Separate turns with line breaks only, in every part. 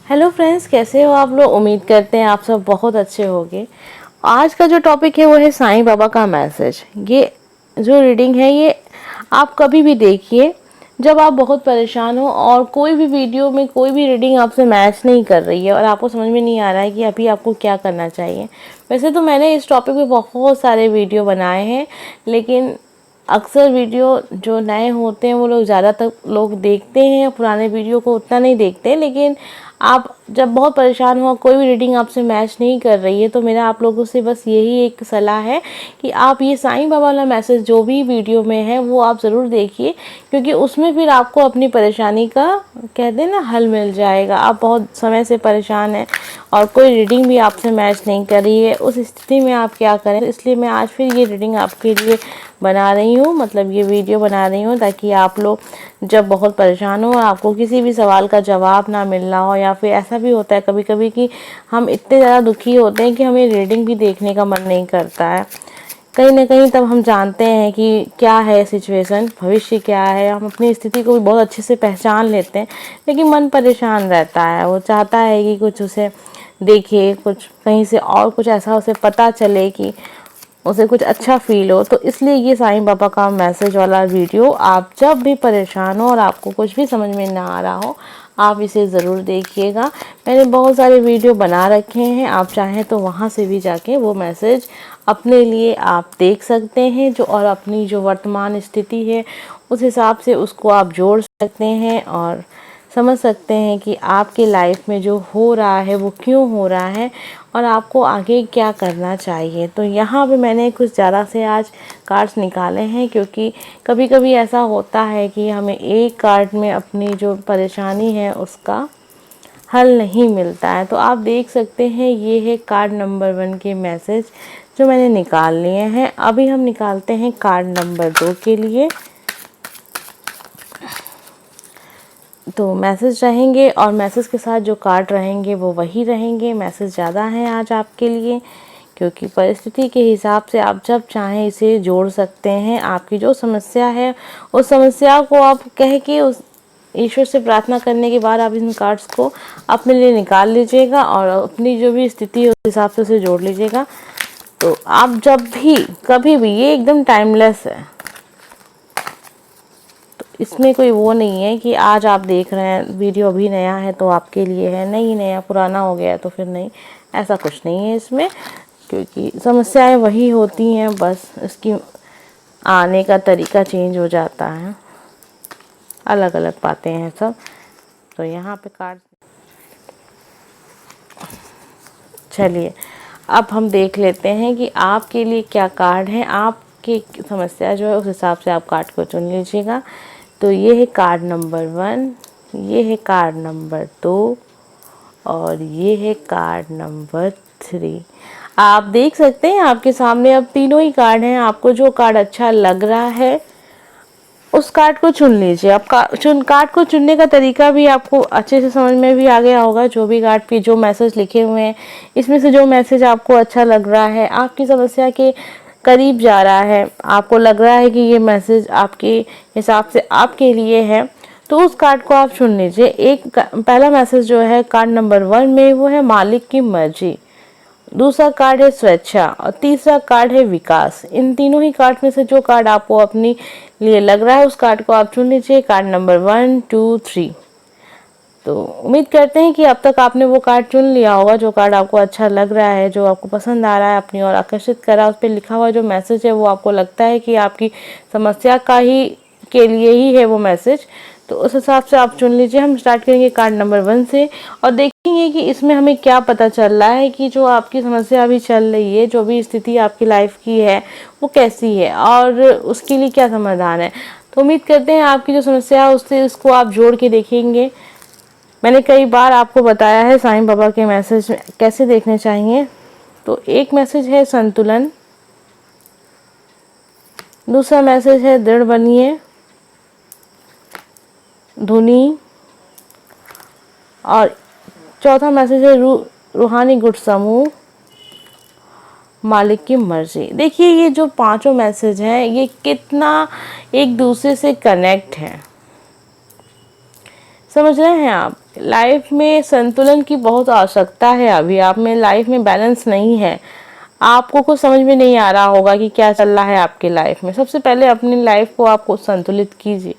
Hello friends, कैसे हो आप लोग। उम्मीद करते हैं आप सब बहुत अच्छे होंगे। आज का जो टॉपिक है वो है साईं बाबा का मैसेज। ये जो रीडिंग है ये आप कभी भी देखिए जब आप बहुत परेशान हो और कोई भी वीडियो में कोई भी रीडिंग आपसे मैच नहीं कर रही है और आपको समझ में नहीं आ रहा है कि अभी आपको क्या करना चाहिए। वैसे तो मैंने इस टॉपिक पे बहुत सारे वीडियो बनाए हैं, लेकिन अक्सर वीडियो जो नए होते हैं वो लोग ज़्यादातर लोग देखते हैं, पुराने वीडियो को उतना नहीं देखते। लेकिन आप जब बहुत परेशान हो, कोई भी रीडिंग आपसे मैच नहीं कर रही है, तो मेरा आप लोगों से बस यही एक सलाह है कि आप ये साईं बाबा वाला मैसेज जो भी वीडियो में है वो आप ज़रूर देखिए, क्योंकि उसमें फिर आपको अपनी परेशानी का कहते हैं ना हल मिल जाएगा। आप बहुत समय से परेशान हैं और कोई रीडिंग भी आपसे मैच नहीं कर रही है, उस स्थिति में आप क्या करें। इसलिए मैं आज फिर ये रीडिंग आपके लिए बना रही हूँ, मतलब ये वीडियो बना रही हूँ ताकि आप लोग जब बहुत परेशान हो और आपको किसी भी सवाल का जवाब ना मिल रहा हो, या फिर ऐसा भी होता है कभी कभी कि हम इतने ज़्यादा दुखी होते हैं कि हमें रीडिंग भी देखने का मन नहीं करता है। कहीं ना कहीं तब हम जानते हैं कि क्या है सिचुएशन, भविष्य क्या है, हम अपनी स्थिति को भी बहुत अच्छे से पहचान लेते हैं, लेकिन मन परेशान रहता है। वो चाहता है कि कुछ उसे देखे, कुछ कहीं से और कुछ ऐसा उसे पता चले कि उसे कुछ अच्छा फील हो। तो इसलिए ये साईं बाबा का मैसेज वाला वीडियो आप जब भी परेशान हो और आपको कुछ भी समझ में ना आ रहा हो, आप इसे ज़रूर देखिएगा। मैंने बहुत सारे वीडियो बना रखे हैं, आप चाहें तो वहाँ से भी जाके वो मैसेज अपने लिए आप देख सकते हैं, जो और अपनी जो वर्तमान स्थिति है उस हिसाब से उसको आप जोड़ सकते हैं और समझ सकते हैं कि आपके लाइफ में जो हो रहा है वो क्यों हो रहा है और आपको आगे क्या करना चाहिए। तो यहाँ पे मैंने कुछ ज़्यादा से आज कार्ड्स निकाले हैं, क्योंकि कभी कभी ऐसा होता है कि हमें एक कार्ड में अपनी जो परेशानी है उसका हल नहीं मिलता है। तो आप देख सकते हैं ये है कार्ड नंबर 1 के मैसेज जो मैंने निकाल लिए हैं। अभी हम निकालते हैं कार्ड नंबर 2 के लिए। तो मैसेज रहेंगे और मैसेज के साथ जो कार्ड रहेंगे वो वही रहेंगे। मैसेज ज़्यादा हैं आज आपके लिए, क्योंकि परिस्थिति के हिसाब से आप जब चाहें इसे जोड़ सकते हैं। आपकी जो समस्या है उस समस्या को आप कह के उस ईश्वर से प्रार्थना करने के बाद आप इन कार्ड्स को अपने लिए निकाल लीजिएगा और अपनी जो भी स्थिति है उस हिसाब से उसे जोड़ लीजिएगा। तो आप जब भी कभी भी, ये एकदम टाइमलेस है, इसमें कोई वो नहीं है कि आज आप देख रहे हैं वीडियो अभी नया है तो आपके लिए है, नहीं नया पुराना हो गया तो फिर नहीं, ऐसा कुछ नहीं है इसमें। क्योंकि समस्याएं वही होती हैं, बस इसकी आने का तरीका चेंज हो जाता है, अलग अलग बातें हैं सब। तो यहाँ पे कार्ड, चलिए अब हम देख लेते हैं कि आपके लिए क्या कार्ड है। आपकी समस्या जो है उस हिसाब से आप कार्ड को चुन लीजिएगा। तो ये है कार्ड नंबर 1, ये है कार्ड नंबर 2 और ये है कार्ड नंबर 3। आप देख सकते हैं आपके सामने अब तीनों ही कार्ड हैं। आपको जो कार्ड अच्छा लग रहा है उस कार्ड को चुन लीजिए। आप कार्ड को चुनने का तरीका भी आपको अच्छे से समझ में भी आ गया होगा। जो भी कार्ड पे जो मैसेज लिखे हुए हैं, इसमें से जो मैसेज आपको अच्छा लग रहा है, आपकी समस्या के करीब जा रहा है, आपको लग रहा है कि ये मैसेज आपके हिसाब से आपके लिए है, तो उस कार्ड को आप चुन लीजिए। एक पहला मैसेज जो है कार्ड नंबर 1 में वो है मालिक की मर्जी, दूसरा कार्ड है स्वेच्छा और तीसरा कार्ड है विकास। इन तीनों ही कार्ड में से जो कार्ड आपको अपनी लिए लग रहा है उस कार्ड को आप चुन लीजिए, कार्ड नंबर 1, 2, 3। तो उम्मीद करते हैं कि अब तक आपने वो कार्ड चुन लिया होगा जो कार्ड आपको अच्छा लग रहा है, जो आपको पसंद आ रहा है, अपनी ओर आकर्षित कर रहा है। उस पर लिखा हुआ जो मैसेज है वो आपको लगता है कि आपकी समस्या का ही के लिए ही है वो मैसेज, तो उस हिसाब से आप चुन लीजिए। हम स्टार्ट करेंगे कार्ड नंबर 1 से और देखेंगे कि इसमें हमें क्या पता चल रहा है कि जो आपकी समस्या अभी चल रही है, जो भी स्थिति आपकी लाइफ की है वो कैसी है और उसके लिए क्या समाधान है। तो उम्मीद करते हैं आपकी जो समस्या है उससे इसको आप जोड़ के देखेंगे। मैंने कई बार आपको बताया है साईं बाबा के मैसेज कैसे देखने चाहिए। तो एक मैसेज है संतुलन, दूसरा मैसेज है दृढ़ बनिए, धुनी, और चौथा मैसेज है रूहानी गुट समूह, मालिक की मर्जी। देखिए ये जो पांचों मैसेज हैं ये कितना एक दूसरे से कनेक्ट है, समझ रहे हैं आप। लाइफ में संतुलन की बहुत आवश्यकता है। अभी आप में लाइफ में बैलेंस नहीं है, आपको कुछ समझ में नहीं आ रहा होगा कि क्या चल रहा है आपकी लाइफ में। सबसे पहले अपनी लाइफ को आपको संतुलित कीजिए,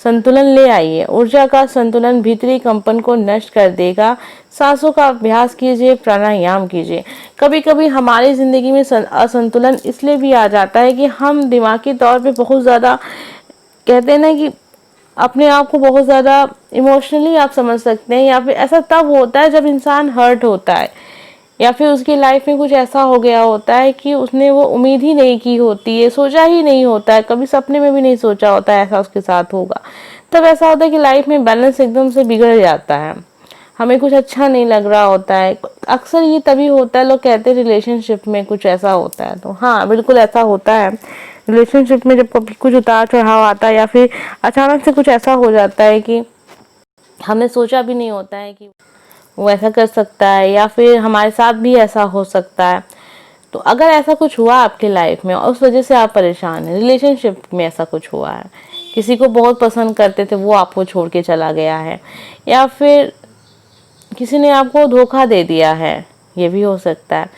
संतुलन ले आइए। ऊर्जा का संतुलन भीतरी कंपन को नष्ट कर देगा। सांसों का अभ्यास कीजिए, प्राणायाम कीजिए। कभी कभी हमारी ज़िंदगी में असंतुलन इसलिए भी आ जाता है कि हम दिमागी तौर पे बहुत ज़्यादा, कहते हैं ना कि अपने आप को बहुत ज़्यादा इमोशनली आप समझ सकते हैं, या फिर ऐसा तब होता है जब इंसान हर्ट होता है, या फिर उसकी लाइफ में कुछ ऐसा हो गया होता है कि उसने वो उम्मीद ही नहीं की होती है, सोचा ही नहीं होता है, कभी सपने में भी नहीं सोचा होता है ऐसा उसके साथ होगा। तब ऐसा होता है कि लाइफ में बैलेंस एकदम से बिगड़ जाता है, हमें कुछ अच्छा नहीं लग रहा होता है। अक्सर ये तभी होता है, लोग कहते हैं रिलेशनशिप में कुछ ऐसा होता है, तो हाँ बिल्कुल ऐसा होता है। रिलेशनशिप में जब कभी कुछ उतार चढ़ाव आता है, या फिर अचानक से कुछ ऐसा हो जाता है कि हमने सोचा भी नहीं होता है कि वो ऐसा कर सकता है, या फिर हमारे साथ भी ऐसा हो सकता है। तो अगर ऐसा कुछ हुआ आपकी लाइफ में और उस वजह से आप परेशान हैं, रिलेशनशिप में ऐसा कुछ हुआ है, किसी को बहुत पसंद करते थे वो आपको छोड़ के चला गया है, या फिर किसी ने आपको धोखा दे दिया है, ये भी हो सकता है।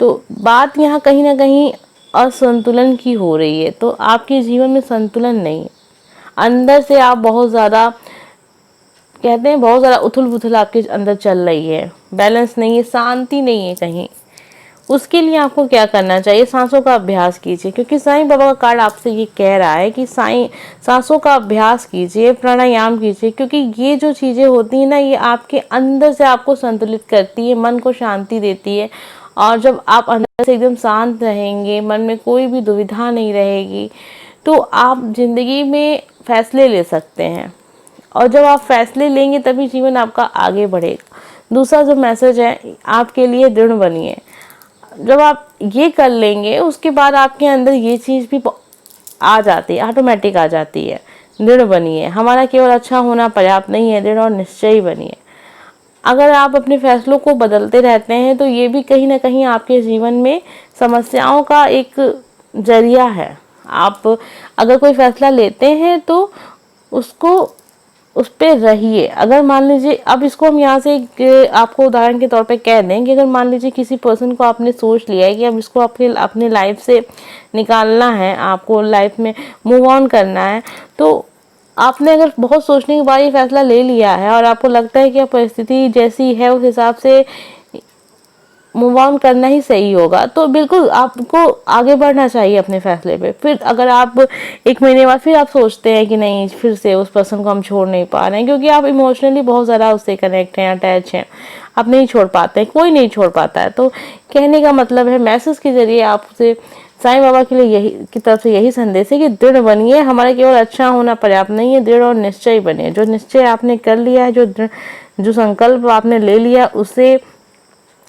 तो बात यहाँ कहीं ना कहीं असंतुलन की हो रही है। तो आपके जीवन में संतुलन नहीं, अंदर से आप बहुत ज़्यादा, कहते हैं बहुत ज़्यादा उथल पुथल आपके अंदर चल रही है, बैलेंस नहीं है, शांति नहीं है कहीं। उसके लिए आपको क्या करना चाहिए, सांसों का अभ्यास कीजिए, क्योंकि साईं बाबा का कार्ड आपसे ये कह रहा है कि सांसों का अभ्यास कीजिए, प्राणायाम कीजिए, क्योंकि ये जो चीज़ें होती हैं ना, ये आपके अंदर से आपको संतुलित करती है, मन को शांति देती है। और जब आप अंदर से एकदम शांत रहेंगे, मन में कोई भी दुविधा नहीं रहेगी, तो आप जिंदगी में फैसले ले सकते हैं। और जब आप फैसले लेंगे तभी जीवन आपका आगे बढ़ेगा। दूसरा जो मैसेज है आपके लिए, दृढ़ बनिए। जब आप ये कर लेंगे उसके बाद आपके अंदर ये चीज़ भी आ जाती है, ऑटोमेटिक आ जाती है। दृढ़ बनिए, हमारा केवल अच्छा होना पर्याप्त नहीं है, दृढ़ और निश्चयी बनिए। अगर आप अपने फैसलों को बदलते रहते हैं तो ये भी कहीं ना कहीं आपके जीवन में समस्याओं का एक जरिया है। आप अगर कोई फैसला लेते हैं तो उसको उस पर रहिए। अगर मान लीजिए, अब इसको हम यहाँ से आपको उदाहरण के तौर पे कह दें कि अगर मान लीजिए किसी पर्सन को आपने सोच लिया है कि अब इसको अपने लाइफ से निकालना है, आपको लाइफ में मूव ऑन करना है, तो आपने अगर बहुत सोचने के बाद ये फैसला ले लिया है और आपको लगता है कि अब परिस्थिति जैसी है उस हिसाब से मूव ऑन करना ही सही होगा, तो बिल्कुल आपको आगे बढ़ना चाहिए अपने फैसले पे। फिर अगर आप 1 महीने बाद फिर आप सोचते हैं कि नहीं, फिर से उस पर्सन को हम छोड़ नहीं पा रहे हैं, क्योंकि आप इमोशनली बहुत ज़्यादा उससे कनेक्ट हैं, अटैच हैं, आप नहीं छोड़ पाते हैं, कोई नहीं छोड़ पाता है। तो कहने का मतलब है, मैसेज के जरिए आपसे साईं बाबा के लिए यही की तरफ से यही संदेश है कि दृढ़ बनिए। हमारा केवल अच्छा होना पर्याप्त नहीं है, दृढ़ और निश्चय बनिए। जो निश्चय आपने कर लिया है, जो संकल्प आपने ले लिया, उसे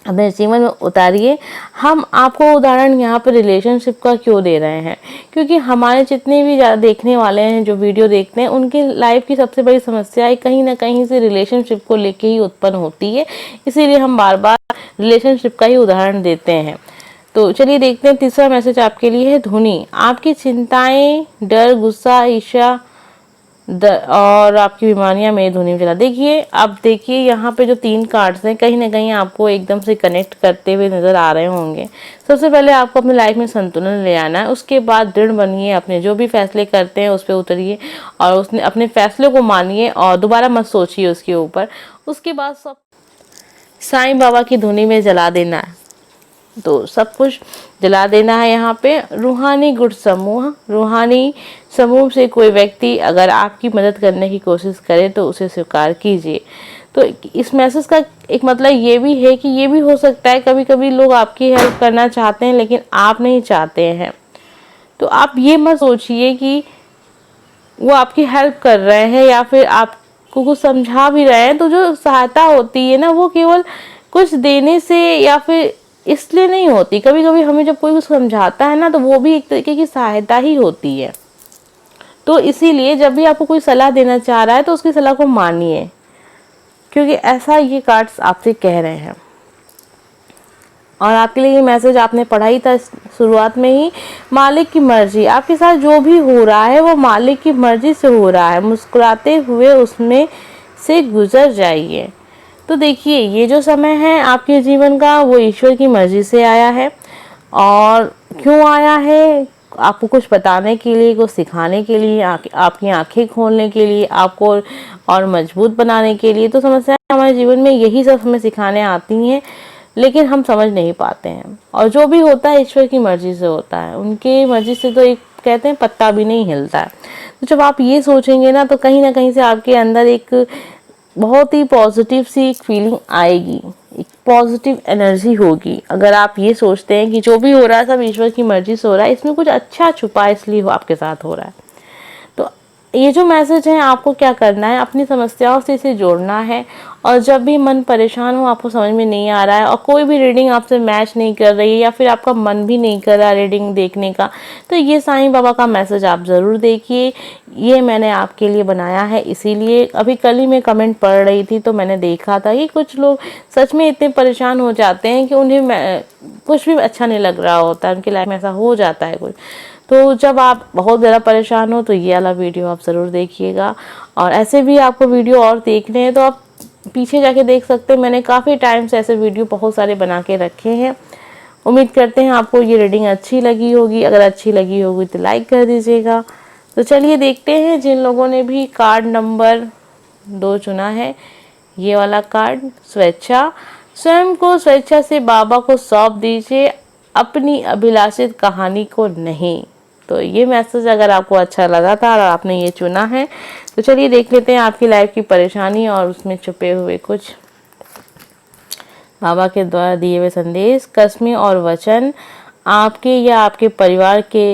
अपने जीवन में उतारिए। हम आपको उदाहरण यहाँ पे रिलेशनशिप का क्यों दे रहे हैं, क्योंकि हमारे जितने भी देखने वाले हैं, जो वीडियो देखते हैं, उनकी लाइफ की सबसे बड़ी समस्या कहीं ना कहीं से रिलेशनशिप को लेके ही उत्पन्न होती है। इसीलिए हम बार बार रिलेशनशिप का ही उदाहरण देते हैं। तो चलिए देखते हैं, तीसरा मैसेज आपके लिए है धुनी। आपकी चिंताएं, डर, गुस्सा, ईर्ष्या और आपकी बीमारियां मेरी धुनी में चला। देखिए, अब देखिए यहाँ पे जो 3 कार्ड्स हैं, कहीं ना कहीं आपको एकदम से कनेक्ट करते हुए नजर आ रहे होंगे। सबसे पहले आपको अपनी लाइफ में संतुलन ले आना है, उसके बाद दृढ़ बनिए, अपने जो भी फैसले करते हैं उस पर उतरिए और उसने अपने फैसले को मानिए और दोबारा मत सोचिए उसके ऊपर। उसके बाद सब साईं बाबा की धुनी में जला देना है, तो सब कुछ जला देना है। यहाँ पे रूहानी गुट समूह, रूहानी समूह से कोई व्यक्ति अगर आपकी मदद करने की कोशिश करे तो उसे स्वीकार कीजिए। तो इस मैसेज का एक मतलब ये भी है कि ये भी हो सकता है कभी कभी लोग आपकी हेल्प करना चाहते हैं लेकिन आप नहीं चाहते हैं, तो आप ये मत सोचिए कि वो आपकी हेल्प कर रहे हैं या फिर आपको कुछ समझा भी रहे हैं। तो जो सहायता होती है ना, वो केवल कुछ देने से या फिर इसलिए नहीं होती। कभी कभी हमें जब कोई कुछ समझाता है ना, तो वो भी एक तरीके की सहायता ही होती है। तो इसीलिए जब भी आपको कोई सलाह देना चाह रहा है तो उसकी सलाह को मानिए, क्योंकि ऐसा ये कार्ड्स आपसे कह रहे हैं। और आपके लिए ये मैसेज आपने पढ़ा ही था शुरुआत में ही, मालिक की मर्जी। आपके साथ जो भी हो रहा है वो मालिक की मर्जी से हो रहा है। मुस्कुराते हुए उसमें से गुजर जाइए। तो देखिए, ये जो समय है आपके जीवन का, वो ईश्वर की मर्जी से आया है। और क्यों आया है? आपको कुछ बताने के लिए, कुछ सिखाने के लिए, आपकी आंखें खोलने के लिए, आपको और मजबूत बनाने के लिए। तो समस्या हमारे जीवन में यही सब हमें सिखाने आती हैं, लेकिन हम समझ नहीं पाते हैं। और जो भी होता है ईश्वर की मर्जी से होता है, उनकी मर्जी से तो एक कहते हैं पत्ता भी नहीं हिलता है। तो जब आप ये सोचेंगे ना, तो कहीं ना कहीं से आपके अंदर एक बहुत ही पॉजिटिव सी एक फीलिंग आएगी, एक पॉजिटिव एनर्जी होगी। अगर आप ये सोचते हैं कि जो भी हो रहा है सब ईश्वर की मर्जी से हो रहा है, इसमें कुछ अच्छा छुपा है इसलिए आपके साथ हो रहा है। तो ये जो मैसेज है, आपको क्या करना है, अपनी समस्याओं से इसे जोड़ना है। और जब भी मन परेशान हो, आपको समझ में नहीं आ रहा है और कोई भी रीडिंग आपसे मैच नहीं कर रही है, या फिर आपका मन भी नहीं कर रहा रीडिंग देखने का, तो ये साईं बाबा का मैसेज आप ज़रूर देखिए। ये मैंने आपके लिए बनाया है, इसीलिए अभी कल ही मैं कमेंट पढ़ रही थी तो मैंने देखा था कि कुछ लोग सच में इतने परेशान हो जाते हैं कि उन्हें कुछ भी अच्छा नहीं लग रहा होता है, उनकी लाइफ में ऐसा हो जाता है कुछ। तो जब आप बहुत ज़्यादा परेशान हो तो ये वाला वीडियो आप ज़रूर देखिएगा। और ऐसे भी आपको वीडियो और देखने हैं तो आप पीछे जाके देख सकते हैं, मैंने काफ़ी टाइम से ऐसे वीडियो बहुत सारे बना के रखे हैं। उम्मीद करते हैं आपको ये रीडिंग अच्छी लगी होगी। अगर अच्छी लगी होगी तो लाइक कर दीजिएगा। तो चलिए देखते हैं जिन लोगों ने भी कार्ड नंबर 2 चुना है, ये वाला कार्ड, स्वेच्छा। स्वयं को स्वेच्छा से बाबा को सौंप दीजिए, अपनी अभिलाषित कहानी को नहीं। तो ये मैसेज अगर आपको अच्छा लगा था और आपने ये चुना है, तो चलिए देख लेते हैं आपकी लाइफ की परेशानी और उसमें छुपे हुए कुछ बाबा के द्वारा दिए हुए संदेश, कस्में और वचन। आपके या आपके परिवार के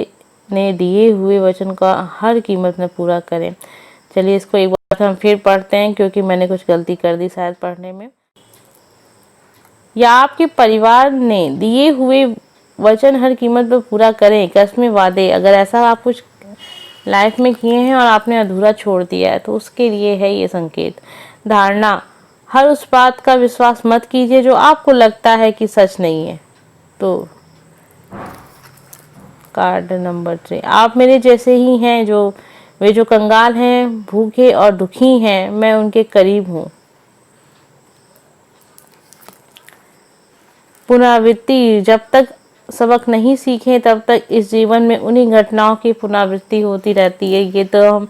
ने दिए हुए वचन का हर कीमत में पूरा करें। चलिए इसको एक बार हम फिर पढ़ते हैं, क्योंकि मैंने कुछ गलती कर दी शायद पढ़ने में। या आपके परिवार ने दिए हुए वचन हर कीमत पर पूरा करें, कस्में वादे। अगर ऐसा आप कुछ लाइफ में किए हैं और आपने अधूरा छोड़ दिया है, तो उसके लिए है ये संकेत। धारणा, हर उस बात का विश्वास मत कीजिए जो आपको लगता है कि सच नहीं है। तो कार्ड नंबर 3, आप मेरे जैसे ही हैं, वे जो कंगाल हैं, भूखे और दुखी हैं, मैं उनके करीब हूँ। पुनरावृत्ति, जब तक सबक नहीं सीखे तब तक इस जीवन में उन्हीं घटनाओं की पुनरावृत्ति होती रहती है। ये तो हम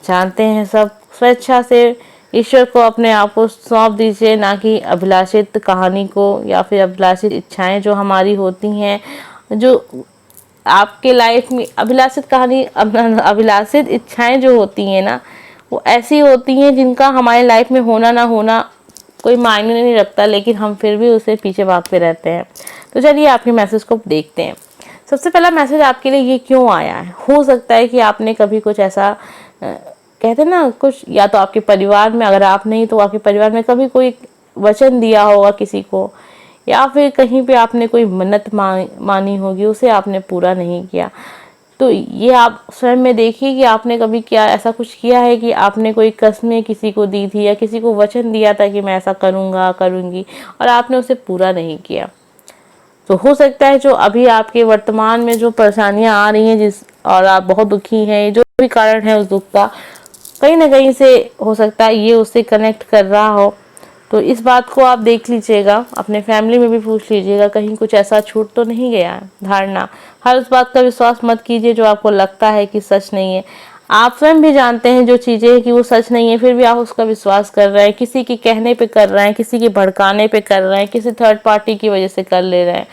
जानते हैं सब। स्वेच्छा से ईश्वर को अपने आप को सौंप दीजिए, ना कि अभिलाषित कहानी को या फिर अभिलाषित इच्छाएं जो हमारी होती हैं। जो आपके लाइफ में अभिलाषित कहानी, अभिलाषित इच्छाएं जो होती हैं ना, वो ऐसी होती हैं जिनका हमारे लाइफ में होना ना होना कोई मायने नहीं रखता, लेकिन हम फिर भी उसे पीछे भागते रहते हैं। तो चलिए आपके मैसेज को देखते हैं। सबसे पहला मैसेज आपके लिए ये क्यों आया है? हो सकता है कि आपने कभी कुछ ऐसा कहते हैं ना, कुछ या तो आपके परिवार में, अगर आप नहीं तो आपके परिवार में कभी कोई वचन दिया होगा किसी को, या फिर कहीं पे आपने कोई मन्नत मानी होगी, उसे आपने पूरा नहीं किया। तो ये आप स्वयं में देखिए कि आपने कभी क्या ऐसा कुछ किया है कि आपने कोई कस्में किसी को दी थी या किसी को वचन दिया था कि मैं ऐसा करूँगा करूँगी, और आपने उसे पूरा नहीं किया। तो हो सकता है जो अभी आपके वर्तमान में जो परेशानियां आ रही हैं और आप बहुत दुखी हैं, जो भी कारण है उस दुख का, कहीं ना कहीं से हो सकता है ये उससे कनेक्ट कर रहा हो। तो इस बात को आप देख लीजिएगा, अपने फैमिली में भी पूछ लीजिएगा कहीं कुछ ऐसा छूट तो नहीं गया है। धारणा, हर उस बात का विश्वास मत कीजिए जो आपको लगता है कि सच नहीं है। आप स्वयं भी जानते हैं जो चीज़ें हैं कि वो सच नहीं है, फिर भी आप उसका विश्वास कर रहे हैं, किसी के कहने पे कर रहे हैं, किसी के भड़काने पे कर रहे हैं, किसी थर्ड पार्टी की वजह से कर ले रहे हैं।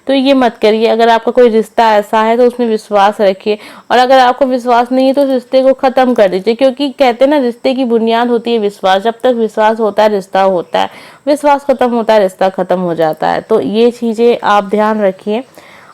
तो ये मत करिए। अगर आपका कोई रिश्ता ऐसा है तो उसमें विश्वास रखिए, और अगर आपको विश्वास नहीं है तो उस रिश्ते को ख़त्म कर दीजिए, क्योंकि कहते हैं ना, रिश्ते की बुनियाद होती है विश्वास। जब तक विश्वास होता है रिश्ता होता है, विश्वास खत्म होता है रिश्ता खत्म हो जाता है। तो ये चीज़ें आप ध्यान रखिए।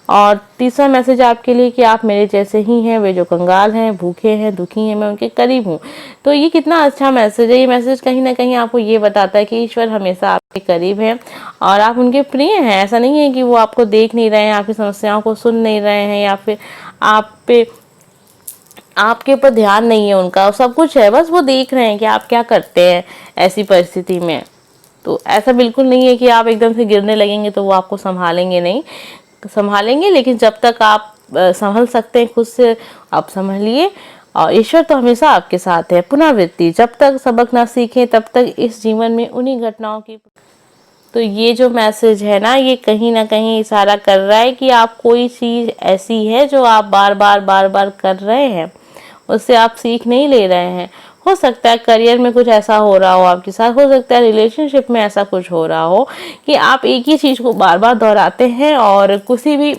और तीसरा मैसेज आपके लिए कि आप मेरे जैसे ही हैं, वे जो कंगाल हैं, भूखे हैं, दुखी हैं, मैं उनके करीब हूँ। तो ये कितना अच्छा मैसेज है। ये मैसेज कहीं ना कहीं आपको ये बताता है कि ईश्वर हमेशा आपके करीब है और आप उनके प्रिय हैं। ऐसा नहीं है कि वो आपको देख नहीं रहे हैं, आपकी समस्याओं को सुन नहीं रहे हैं, या फिर आपके ऊपर ध्यान नहीं है उनका। सब कुछ है, बस वो देख रहे हैं कि आप क्या करते हैं ऐसी परिस्थिति में। तो ऐसा बिल्कुल नहीं है कि आप एकदम से गिरने लगेंगे तो वो आपको संभालेंगे, नहीं संभालेंगे, लेकिन जब तक आप संभल सकते हैं खुद से, आप संभलिए। और ईश्वर तो हमेशा आपके साथ है। पुनरावृत्ति, जब तक सबक ना सीखें तब तक इस जीवन में उन्हीं घटनाओं की। तो ये जो मैसेज है ना, ये कहीं ना कहीं इशारा कर रहा है कि आप कोई चीज़ ऐसी है जो आप बार बार कर रहे हैं, उससे आप सीख नहीं ले रहे हैं। हो सकता है करियर में कुछ ऐसा हो रहा हो आपके साथ, हो सकता है रिलेशनशिप में ऐसा कुछ हो रहा हो कि आप एक ही चीज़ को बार बार दोहराते हैं और किसी भी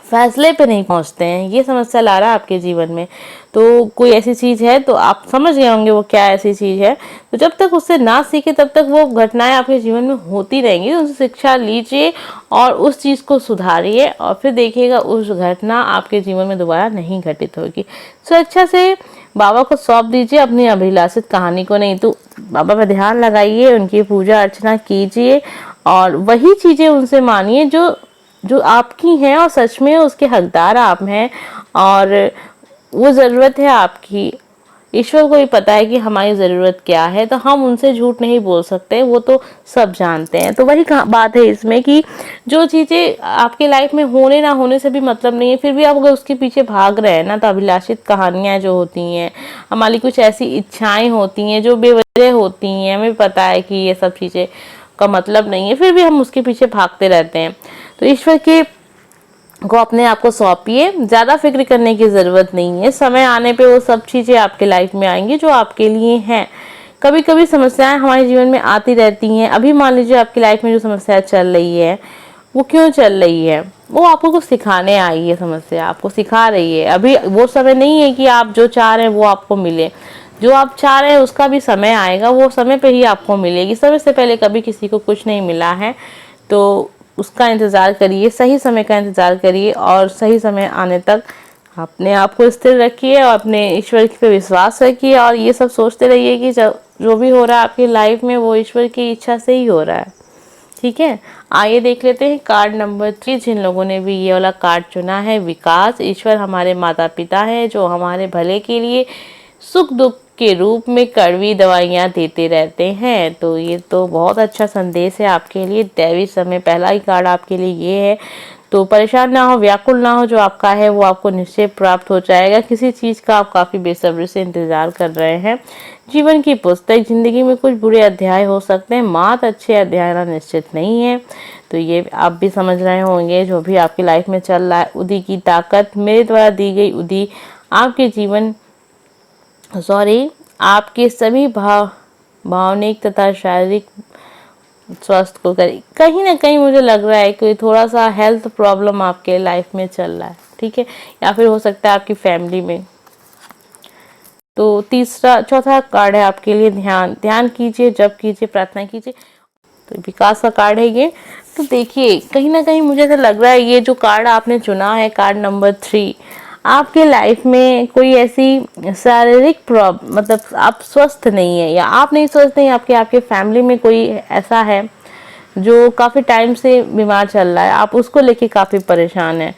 फैसले पे नहीं पहुंचते हैं। ये समस्या ला रहा है आपके जीवन में। तो कोई ऐसी चीज़ है, तो आप समझ गए होंगे वो क्या ऐसी चीज़ है। तो जब तक उससे ना सीखे तब तक वो घटनाएं आपके जीवन में होती रहेंगी। तो उनसे शिक्षा लीजिए और उस चीज़ को सुधारिए और फिर देखिएगा उस घटना आपके जीवन में दोबारा नहीं घटित होगी। स्वेच्छा से बाबा को सौंप दीजिए अपनी अभिलाषित कहानी को। नहीं तो बाबा पे ध्यान लगाइए, उनकी पूजा अर्चना कीजिए और वही चीज़ें उनसे मानिए जो जो आपकी हैं और सच में उसके हकदार आप हैं और वो ज़रूरत है आपकी। ईश्वर को ही पता है कि हमारी ज़रूरत क्या है, तो हम उनसे झूठ नहीं बोल सकते, वो तो सब जानते हैं। तो वही बात है इसमें कि जो चीज़ें आपके लाइफ में होने ना होने से भी मतलब नहीं है, फिर भी आप अगर उसके पीछे भाग रहे हैं ना, तो अभिलाषित कहानियाँ जो होती हैं, हमारी कुछ ऐसी इच्छाएं होती हैं जो बेवजह होती हैं, हमें पता है कि ये सब चीज़ें का मतलब नहीं है, फिर भी हम उसके पीछे भागते रहते हैं। तो ईश्वर के को अपने आप को सौंपिए, ज़्यादा फिक्र करने की ज़रूरत नहीं है। समय आने पे वो सब चीज़ें आपके लाइफ में आएंगी जो आपके लिए हैं। कभी कभी समस्याएं हमारे जीवन में आती रहती हैं। अभी मान लीजिए आपकी लाइफ में जो समस्या चल रही है, वो क्यों चल रही है? वो आपको कुछ सिखाने आई है, समस्या आपको सिखा रही है। अभी वो समय नहीं है कि आप जो चाह रहे हैं वो आपको मिले। जो आप चाह रहे हैं उसका भी समय आएगा, वो समय पे ही आपको मिलेगी। समय से पहले कभी किसी को कुछ नहीं मिला है, तो उसका इंतज़ार करिए, सही समय का इंतज़ार करिए और सही समय आने तक अपने आप को स्थिर रखिए और अपने ईश्वर पे विश्वास रखिए और ये सब सोचते रहिए कि जो भी हो रहा है आपकी लाइफ में वो ईश्वर की इच्छा से ही हो रहा है। ठीक है, आइए देख लेते हैं कार्ड नंबर 3। जिन लोगों ने भी ये वाला कार्ड चुना है, विकास। ईश्वर हमारे माता पिता हैं जो हमारे भले के लिए सुख दुख के रूप में कड़वी दवाइयाँ देते रहते हैं। तो ये तो बहुत अच्छा संदेश है आपके लिए। दैवी समय, पहला ही कार्ड आपके लिए ये है। तो परेशान ना हो, व्याकुल ना हो, जो आपका है वो आपको निश्चय प्राप्त हो जाएगा। किसी चीज़ का आप काफ़ी बेसब्री से इंतज़ार कर रहे हैं। जीवन की पुस्तक, ज़िंदगी में कुछ बुरे अध्याय हो सकते हैं, मात अच्छे अध्याय ना निश्चित नहीं है। तो ये आप भी समझ रहे होंगे, जो भी आपकी लाइफ में चल रहा है, उदी की ताकत, मेरे द्वारा दी गई उदी आपके जीवन आपके सभी भावनिक तथा शारीरिक स्वास्थ्य को करे। कहीं ना कहीं मुझे लग रहा है कि थोड़ा सा हेल्थ प्रॉब्लम आपके लाइफ में चल रहा है, ठीक है, या फिर हो सकता है आपकी फैमिली में। तो चौथा कार्ड है आपके लिए ध्यान कीजिए, जप कीजिए, प्रार्थना कीजिए। तो विकास का कार्ड है ये। तो देखिए कहीं ना कहीं मुझे ऐसा लग रहा है ये जो कार्ड आपने चुना है, कार्ड नंबर 3, आपके लाइफ में कोई ऐसी शारीरिक प्रॉब्लम, मतलब आप स्वस्थ नहीं है या आप नहीं स्वस्थ नहीं, आपके फैमिली में कोई ऐसा है जो काफ़ी टाइम से बीमार चल रहा है, आप उसको लेके काफ़ी परेशान हैं,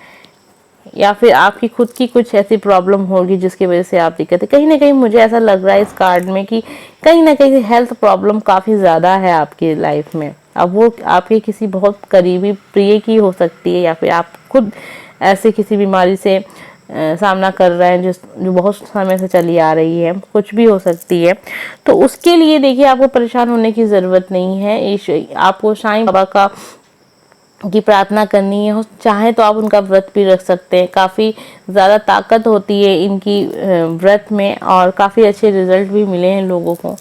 या फिर आपकी खुद की कुछ ऐसी प्रॉब्लम होगी जिसकी वजह से आप दिक्कत है। कहीं ना कहीं मुझे ऐसा लग रहा है इस कार्ड में कि कहीं ना कहीं हेल्थ प्रॉब्लम काफ़ी ज़्यादा है आपकी लाइफ में। अब वो आपके किसी बहुत करीबी प्रिय की हो सकती है, या फिर आप खुद ऐसे किसी बीमारी से सामना कर रहे हैं जो बहुत समय से चली आ रही है, कुछ भी हो सकती है। तो उसके लिए देखिए आपको परेशान होने की ज़रूरत नहीं है। आपको साईं बाबा की प्रार्थना करनी है, चाहे तो आप उनका व्रत भी रख सकते हैं। काफ़ी ज़्यादा ताकत होती है इनकी व्रत में और काफ़ी अच्छे रिजल्ट भी मिले हैं लोगों को।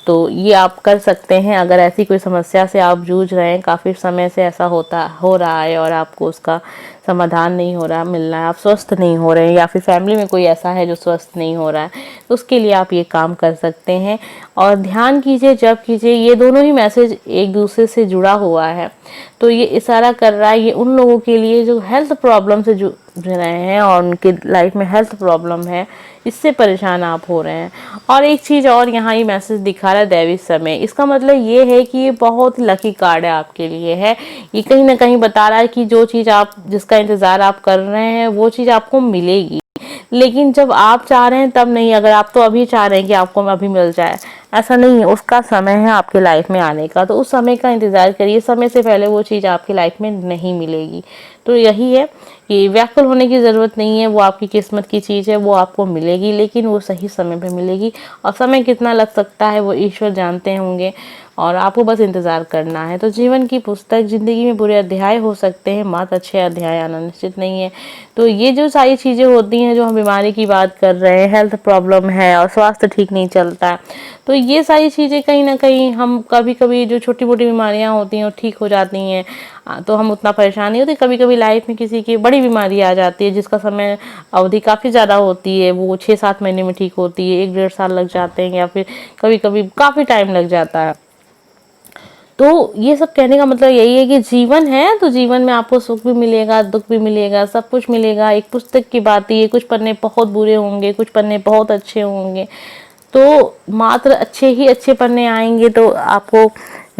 तो ये आप कर सकते हैं अगर ऐसी कोई समस्या से आप जूझ रहे हैं, काफ़ी समय से ऐसा हो रहा है और आपको उसका समाधान नहीं हो रहा, मिल रहा है, आप स्वस्थ नहीं हो रहे हैं, या फिर फैमिली में कोई ऐसा है जो स्वस्थ नहीं हो रहा है, तो उसके लिए आप ये काम कर सकते हैं। और ध्यान कीजिए, जप कीजिए, ये दोनों ही मैसेज एक दूसरे से जुड़ा हुआ है। तो ये इशारा कर रहा है ये उन लोगों के लिए जो हेल्थ प्रॉब्लम से जूझ रहे हैं और उनके लाइफ में हेल्थ प्रॉब्लम है, इससे परेशान आप हो रहे हैं। और एक चीज़ और यहाँ ये मैसेज दिखा रहा है, दैवी समय। इसका मतलब ये है कि ये बहुत लकी कार्ड है आपके लिए है। ये कहीं ना कहीं बता रहा है कि जो चीज़ आप जिसका इंतज़ार आप कर रहे हैं वो चीज़ आपको मिलेगी, लेकिन जब आप चाह रहे हैं तब नहीं। अगर आप तो अभी चाह रहे हैं कि आपको अभी मिल जाए, ऐसा नहीं है, उसका समय है आपके लाइफ में आने का, तो उस समय का इंतज़ार करिए। समय से पहले वो चीज़ आपकी लाइफ में नहीं मिलेगी। तो यही है कि व्याकुल होने की ज़रूरत नहीं है, वो आपकी किस्मत की चीज़ है, वो आपको मिलेगी, लेकिन वो सही समय पे मिलेगी। और समय कितना लग सकता है वो ईश्वर जानते होंगे, और आपको बस इंतज़ार करना है। तो जीवन की पुस्तक, ज़िंदगी में बुरे अध्याय हो सकते हैं, मात्र अच्छे अध्याय आना निश्चित नहीं है। तो ये जो सारी चीज़ें होती हैं, जो हम बीमारी की बात कर रहे हैं, हेल्थ प्रॉब्लम है और स्वास्थ्य ठीक नहीं चलता है, तो ये सारी चीज़ें कहीं ना कहीं हम कभी कभी जो छोटी मोटी बीमारियां होती हैं वो ठीक हो जाती हैं, तो हम उतना परेशान नहीं होते। कभी कभी लाइफ में किसी की बड़ी बीमारी आ जाती है जिसका समय अवधि काफ़ी ज़्यादा होती है, वो 6-7 महीने में ठीक होती है, 1-1.5 साल लग जाते हैं, या फिर कभी कभी काफ़ी टाइम लग जाता है। तो ये सब कहने का मतलब यही है कि जीवन है, तो जीवन में आपको सुख भी मिलेगा, दुख भी मिलेगा, सब कुछ मिलेगा। एक पुस्तक की बात ही है, कुछ पन्ने बहुत बुरे होंगे, कुछ पन्ने बहुत अच्छे होंगे। तो मात्र अच्छे ही अच्छे पन्ने आएंगे तो आपको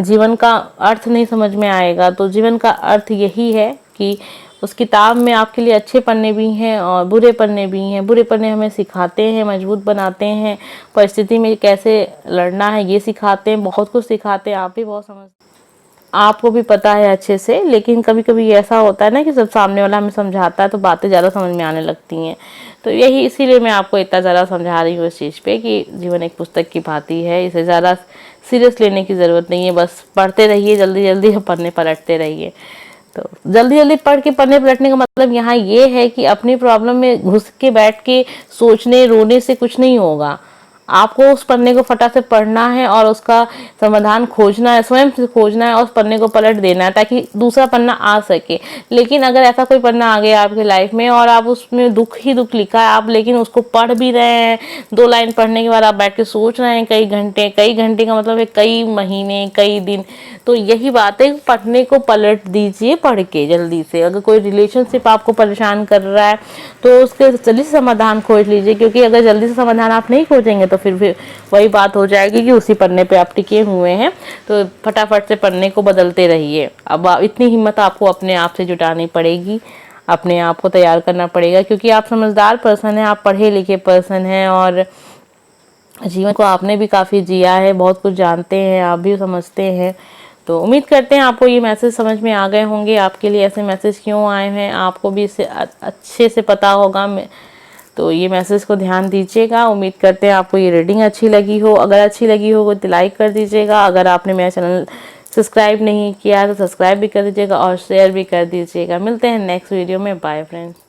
जीवन का अर्थ नहीं समझ में आएगा। तो जीवन का अर्थ यही है कि उस किताब में आपके लिए अच्छे पन्ने भी हैं और बुरे पन्ने भी हैं। बुरे पन्ने हमें सिखाते हैं, मजबूत बनाते हैं, परिस्थिति में कैसे लड़ना है ये सिखाते हैं, बहुत कुछ सिखाते हैं। आप भी बहुत समझ, आपको भी पता है अच्छे से, लेकिन कभी कभी ऐसा होता है ना कि सब सामने वाला हमें समझाता है तो बातें ज़्यादा समझ में आने लगती हैं। तो यही इसीलिए मैं आपको इतना ज़्यादा समझा रही हूँ इस चीज़ पे कि जीवन एक पुस्तक की भांति है, इसे ज़्यादा सीरियस लेने की ज़रूरत नहीं है। बस पढ़ते रहिए, जल्दी जल्दी पन्ने पलटते रहिए। तो जल्दी जल्दी पढ़ के पन्ने पलटने का मतलब यहाँ ये है कि अपनी प्रॉब्लम में घुस के बैठ के सोचने रोने से कुछ नहीं होगा। आपको उस पन्ने को फटाक से पढ़ना है और उसका समाधान खोजना है, स्वयं से खोजना है और उस पन्ने को पलट देना है ताकि दूसरा पन्ना आ सके। लेकिन अगर ऐसा कोई पन्ना आ गया आपके लाइफ में और आप उसमें दुख ही दुख लिखा है, आप लेकिन उसको पढ़ भी रहे हैं, 2 लाइन पढ़ने के बाद आप बैठ के सोच रहे हैं कई घंटे का मतलब है कई महीने, कई दिन। तो यही बात है, पढ़ने को पलट दीजिए पढ़ के जल्दी से। अगर कोई रिलेशनशिप आपको परेशान कर रहा है तो उसके जल्दी से समाधान खोज लीजिए, क्योंकि अगर जल्दी से समाधान आप नहीं खोजेंगे तो फिर वही बात हो जाएगी कि उसी पन्ने पे आप टिके हुए हैं। तो फटाफट से पन्ने को बदलते रहिए। अब इतनी हिम्मत आपको अपने आप से जुटानी पड़ेगी, अपने आप को तैयार करना पड़ेगा, क्योंकि आप समझदार पर्सन हैं, आप पढ़े लिखे पर्सन हैं और जीवन को आपने भी काफ़ी जिया है, बहुत कुछ जानते हैं, आप भी समझते हैं। तो उम्मीद करते हैं आपको ये मैसेज समझ में आ गए होंगे। आपके लिए ऐसे मैसेज क्यों आए हैं आपको भी इससे अच्छे से पता होगा। तो ये मैसेज को ध्यान दीजिएगा। उम्मीद करते हैं आपको ये रीडिंग अच्छी लगी हो। अगर अच्छी लगी हो तो लाइक कर दीजिएगा। अगर आपने मेरा चैनल सब्सक्राइब नहीं किया तो सब्सक्राइब भी कर दीजिएगा और शेयर भी कर दीजिएगा। मिलते हैं नेक्स्ट वीडियो में। Bye friends.